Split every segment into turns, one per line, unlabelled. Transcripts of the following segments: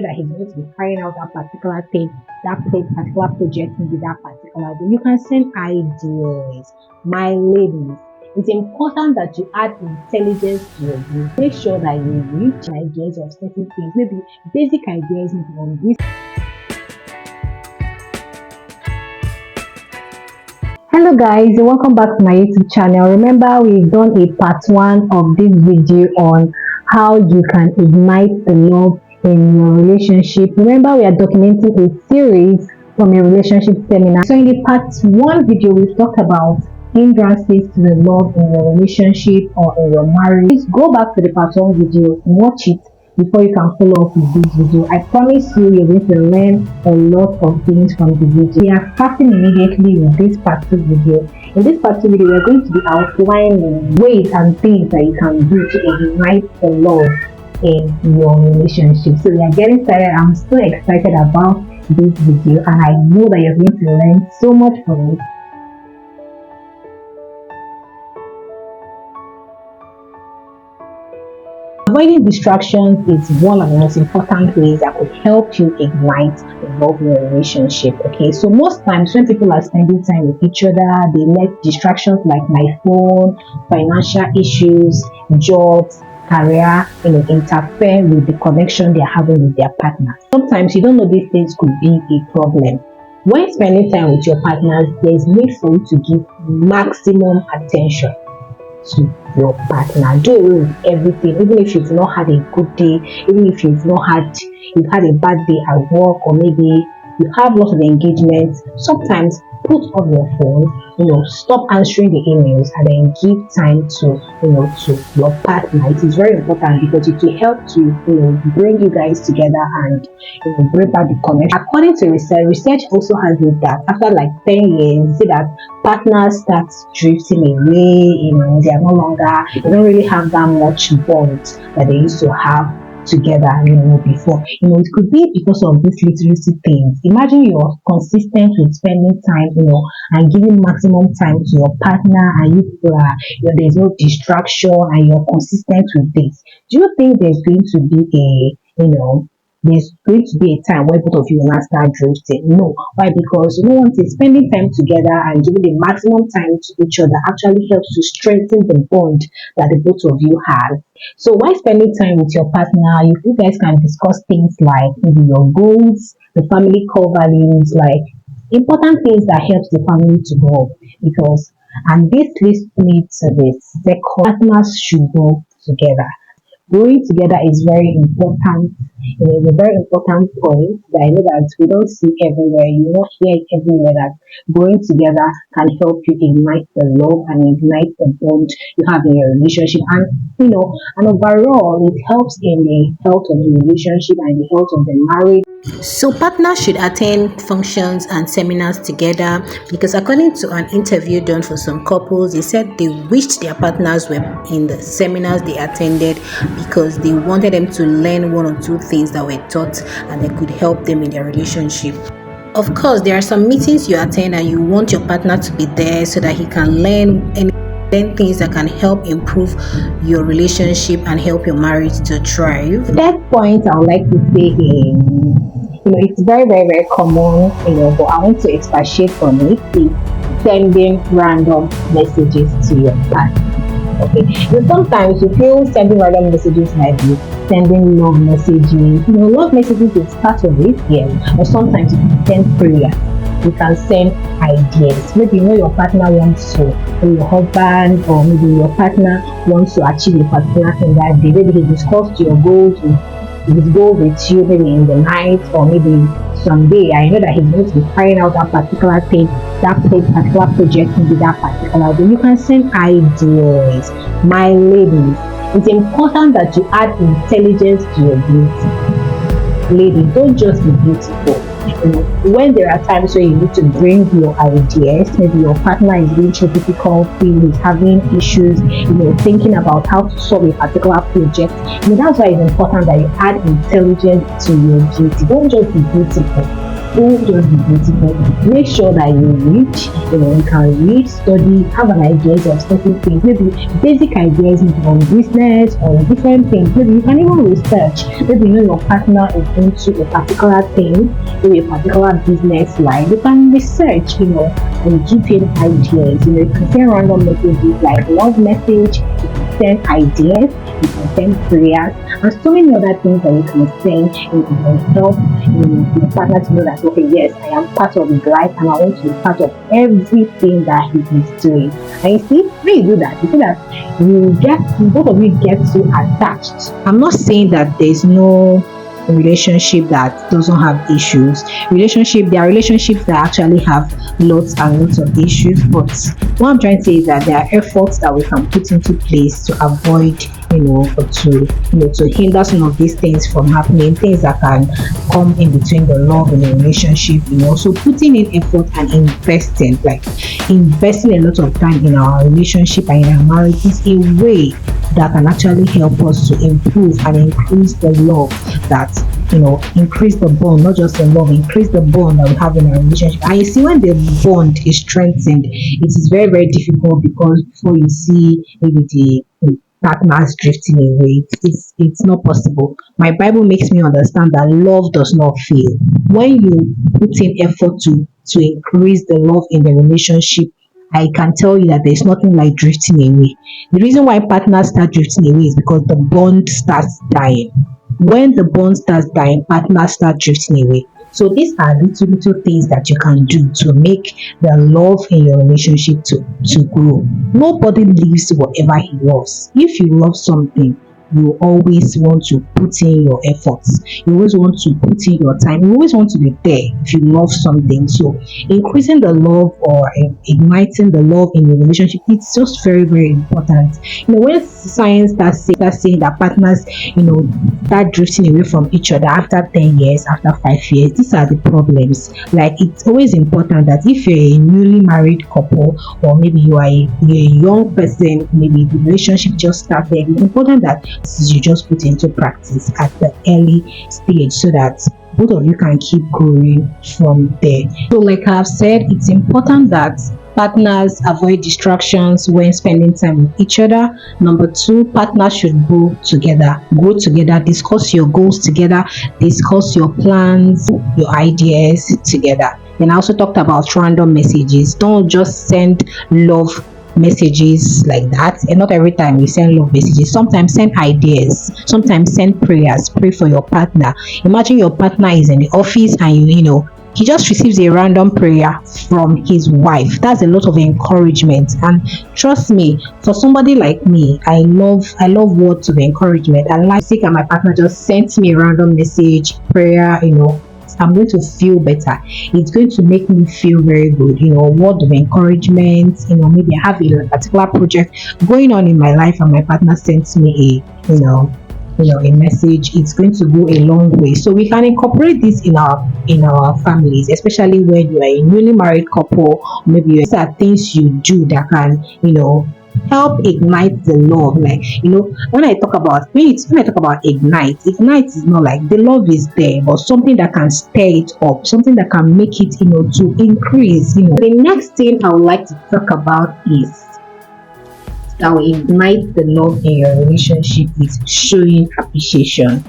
that he's going to be carrying out that particular thing, particular project, maybe that particular day. You can send ideas. My ladies, it's important that you add intelligence to your view. Make sure that you reach ideas of certain things, maybe basic ideas, maybe on this. Hello guys, welcome back to my YouTube channel. Remember, we've done a part 1 of this video on how you can ignite the love in your relationship. Remember, we are documenting a series from a relationship seminar. So in the part 1 video, we've talked about hindrances to the love in your relationship or in your marriage. Please go back to the part 1 video, watch it before you can follow up with this video. I promise you, you're going to learn a lot of things from the video. We are starting immediately with this part 2 video. In this part 2 video, we are going to be outlining ways and things that you can do to ignite the love in your relationship. So we are getting started. I'm so excited about this video, and I know that you're going to learn so much from it. Avoiding distractions is one of the most important ways that could help you ignite the love in your relationship. Okay, so most times when people are spending time with each other, they let distractions like my phone, financial issues, jobs, career, interfere with the connection they're having with their partner. Sometimes you don't know these things could be a problem. When spending time with your partners, there's need for you to give maximum attention to your partner. Do away with everything, even if you've not had a good day, even if you've had a bad day at work, or maybe you have lots of engagements. Sometimes put off your phone, stop answering the emails, and then give time to your partner. It is very important because it will help to bring you guys together and bring back the connection. According to research also has it that after like 10 years, see that partners start drifting away. They are no longer, they don't really have that much bond that they used to have together before. It could be because of these little things. Imagine you're consistent with spending time and giving maximum time to your partner, and you people are there's no distraction, and you're consistent with this. Do you think there's going to be there's going to be a time where both of you will not start drifting? No. Why? Because one thing, spending time together and giving the maximum time to each other actually helps to strengthen the bond that the both of you have. So while spending time with your partner, you guys can discuss things like maybe your goals, the family core values, like important things that helps the family to grow. And this leads me to this: the partners should grow together. Growing together is very important. It's a very important point that I know that we don't see everywhere. You won't hear it everywhere, that growing together can help you ignite the love and ignite the bond you have in your relationship. And overall, it helps in the health of the relationship and the health of the marriage. So partners should attend functions and seminars together, because according to an interview done for some couples, they said they wished their partners were in the seminars they attended because they wanted them to learn one or two things that were taught and that could help them in their relationship. Of course, there are some meetings you attend and you want your partner to be there so that he can learn things that can help improve your relationship and help your marriage to thrive. That point I would like to say is, it's very, very, very common, but I want to expatiate on it, is sending random messages to your partner. Okay, so sometimes you feel sending random messages might be sending love messages. Love messages is part of it, yes, but sometimes you can send prayer. You can send ideas. Maybe your partner wants to, or your husband, or maybe your partner wants to achieve a particular thing that day. Maybe he discussed your goals with you, maybe in the night, or maybe someday. I know that he's going to be carrying out that particular thing, that particular project, maybe that particular day. You can send ideas. My ladies, it's important that you add intelligence to your beauty. Ladies, don't just be beautiful. When there are times where you need to bring your ideas, maybe your partner is going through difficulty, is having issues, thinking about how to solve a particular project. That's why it's important that you add intelligence to your duty. Don't just be beautiful. Don't just be beautiful. Make sure that you read, you can read, study, have an idea of certain things, maybe basic ideas on business or different things. Maybe you can even research. Maybe your partner is into a particular thing, maybe a particular business line. You can research, and give him ideas. You can send random messages like love message, you can send ideas, you can send prayers, and so many other things that you can send and can help your partner to know that, okay, yes, I am part of his life and I want to be part of everything that he is doing. And you see, when you do that, you see that both of you get so attached. I'm not saying that there's no relationship that doesn't have issues. There are relationships that actually have lots and lots of issues, but what I'm trying to say is that there are efforts that we can put into place to avoid, or to hinder some of these things from happening, things that can come in between the love and the relationship. So putting in effort and investing a lot of time in our relationship and in our marriage is a way that can actually help us to improve and increase the love that, increase the bond, not just the love, increase the bond that we have in our relationship. And you see, when the bond is strengthened, it is very, very difficult, because before you see maybe the partners drifting away, it's not possible. My Bible makes me understand that love does not fail. When you put in effort to increase the love in the relationship, I can tell you that there's nothing like drifting away. The reason why partners start drifting away is because the bond starts dying. When the bond starts dying, partners start drifting away. So these are little things that you can do to make the love in your relationship to grow. Nobody lives whatever he loves. If you love something, you always want to put in your efforts. You always want to put in your time. You always want to be there if you love something. So increasing the love or igniting the love in your relationship, it's just very, very important. When science starts saying that partners, start drifting away from each other after 10 years, after 5 years, these are the problems. Like, it's always important that if you're a newly married couple, or maybe you're a young person, maybe the relationship just started, it's important that you just put into practice at the early stage, so that both of you can keep growing from there. So like I've said, it's important that partners avoid distractions when spending time with each other. Number two, partners should grow together, discuss your goals together, discuss your plans, your ideas together. Then I also talked about random messages. Don't just send love messages like that, and not every time you send love messages. Sometimes send ideas, sometimes send prayers. Pray for your partner. Imagine your partner is in the office and he just receives a random prayer from his wife. That's a lot of encouragement, and trust me, for somebody like me, I love words of encouragement. And like, and my partner just sent me a random message, prayer, I'm going to feel better. It's going to make me feel very good. Word of encouragement. Maybe I have a particular project going on in my life, and my partner sends me a message. It's going to go a long way. So we can incorporate this in our families, especially when you are a newly married couple. Maybe these are things you do that can help ignite the love. Like, when I talk about ignite is not like the love is there, but something that can stir it up, something that can make it to increase. The next thing I would like to talk about is that will ignite the love in your relationship is showing appreciation.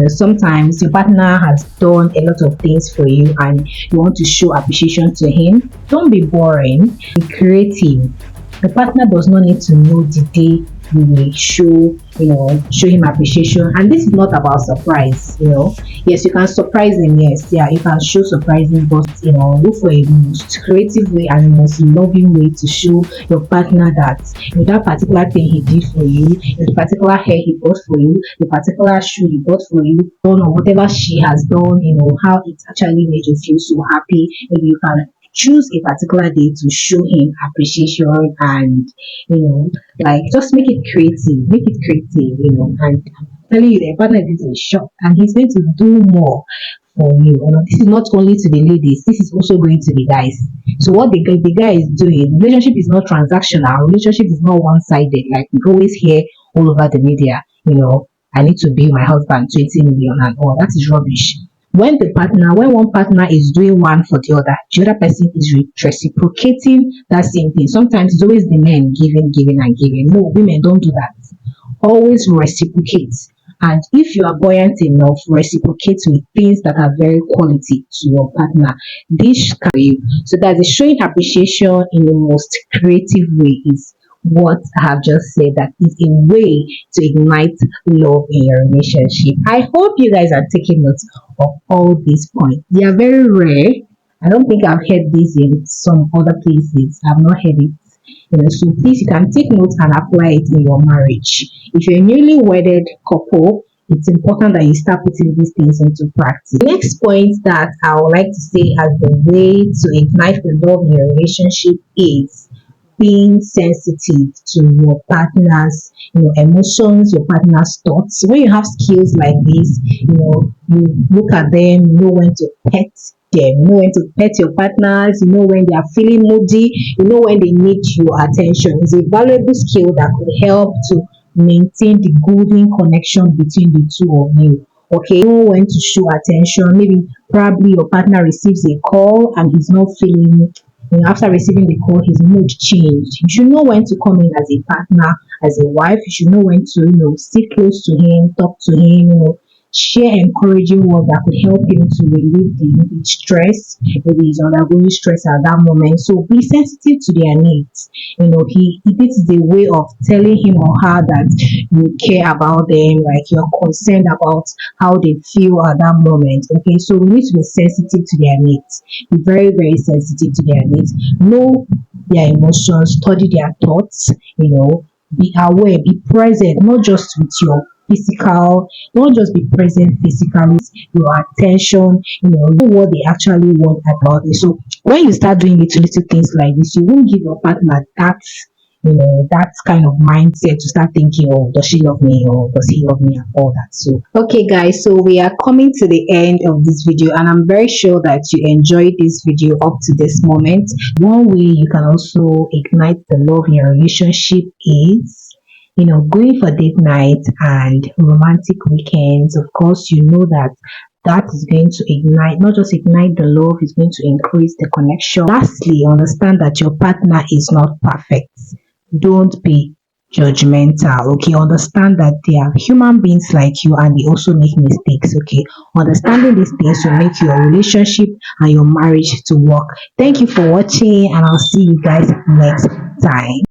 Sometimes your partner has done a lot of things for you and you want to show appreciation to him. Don't be boring, be creative. The partner does not need to know the day you will show him appreciation. And this is not about surprise. Yes, you can surprise him. Yes, yeah, you can show surprising, but look for a most creative way and a most loving way to show your partner that that particular thing he did for you, the particular hair he bought for you, the particular shoe he bought for you, or whatever she has done, how it actually made you feel so happy. Maybe you can choose a particular day to show him appreciation, and like, just make it creative, and I'm telling you, the partner is in shock and he's going to do more for you. This is not only to the ladies, this is also going to the guys. So what the guy is doing, relationship is not transactional, relationship is not one-sided, like we always hear all over the media. I need to be my husband 20 million and all. That is rubbish. When one partner is doing one for the other person is reciprocating that same thing. Sometimes it's always the men giving and giving. No, women don't do that. Always reciprocate. And if you are buoyant enough, reciprocate with things that are very quality to your partner. This can be you. So that is showing appreciation in the most creative way is what I have just said. That is a way to ignite love in your relationship. I hope you guys are taking note of all these points. They are very rare. I don't think I've heard this in some other places. I've not heard it. So please, you can take notes and apply it in your marriage. If you're a newly wedded couple, it's important that you start putting these things into practice. The next point that I would like to say as the way to ignite the love in your relationship is being sensitive to your partner's emotions, your partner's thoughts. When you have skills like this, you look at them, you know when to pet them, you know when to pet your partners, you know when they are feeling moody, you know when they need your attention. It's a valuable skill that could help to maintain the golden connection between the two of you. Okay, you know when to show attention. Maybe probably your partner receives a call and he's not feeling, after receiving the call, his mood changed. You should know when to come in as a partner, as a wife. You should know when to, sit close to him, talk to him, share encouraging words that could help him to relieve the stress. Maybe he's undergoing stress at that moment. So be sensitive to their needs. This is a way of telling him or her that you care about them, like you're concerned about how they feel at that moment. Okay, so we need to be sensitive to their needs. Be very, very sensitive to their needs. Know their emotions, study their thoughts, be aware, be present, not just with your physical, don't just be present physically, your attention, know what they actually want about it. So when you start doing little things like this, you won't give your partner that kind of mindset to start thinking, oh, does she love me or does he love me and all that. So okay guys, so we are coming to the end of this video and I'm very sure that you enjoyed this video up to this moment. One way you can also ignite the love in your relationship is going for date night and romantic weekends. Of course, you know that is going to ignite, not just ignite the love, it's going to increase the connection. Lastly, understand that your partner is not perfect. Don't be judgmental. Okay, understand that they are human beings like you and they also make mistakes. Okay, understanding these things will make your relationship and your marriage to work. Thank you for watching and I'll see you guys next time.